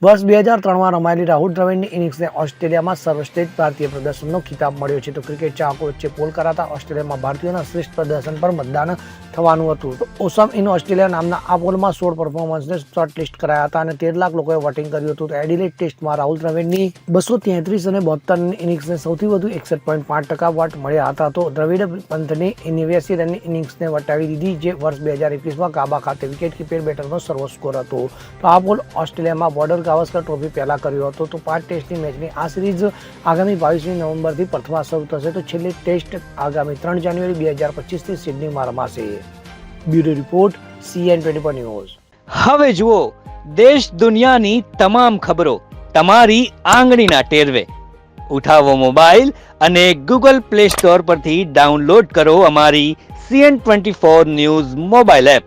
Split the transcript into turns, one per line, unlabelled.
વર્ષ 2003માં રમાયેલી રાહુલ દ્રવિડની ઇનિંગ્સને ઓસ્ટ્રેલિયામાં સર્વશ્રેષ્ઠ ભારતીય પ્રદર્શનનો ખિતાબ મળ્યો છે. તો ક્રિકેટ ચાહકો વચ્ચે પોલ કરાતા ઓસ્ટ્રેલિયામાં ભારતીયોના શ્રેષ્ઠ પ્રદર્શન પર મતદાન થવાનું હતું. તો ઓસમ ઇન ઓસ્ટ્રેલિયા નામના આ પોલમાં 16 પરફોર્મન્સને શોર્ટલિસ્ટ કરાયા હતા અને 13 લાખ લોકોએ વોટિંગ કર્યું હતું. તો એડિલેડ ટેસ્ટમાં રાહુલ દ્રવિડની 233 અને 72 ઇનિંગ્સને સૌથી વધુ 61.5% વોટ મળ્યા હતા. તો દ્રવિડે પંતની 89 રનની ઇનિંગ્સને વટાવી દીધી, જે વર્ષ 2021માં ગાબા ખાતે વિકેટકીપર બેટરનો સર્વો સ્કોર હતો. તો આ પોલ ઓસ્ટ્રેલિયામાં બોર્ડર ગાવસ્કર ટ્રોફી પહેલા કર્યો હતો. તો 5 ટેસ્ટની મેચની આ સિરીઝ આગામી 22મી નવેમ્બરથી પ્રથમ શરૂ થશે. તો છેલ્લી ટેસ્ટ આગામી 3 જાન્યુઆરી 2025થી સિડનીમાં રમાશે. Bureau report CN24 news.
હવે જુઓ દેશ દુનિયાની તમામ ખબરો તમારી આંગળીના ટેરવે. ઉઠાવો મોબાઈલ અને Google Play Store પરથી ડાઉનલોડ કરો અમારી CN24 ન્યૂઝ મોબાઈલ એપ.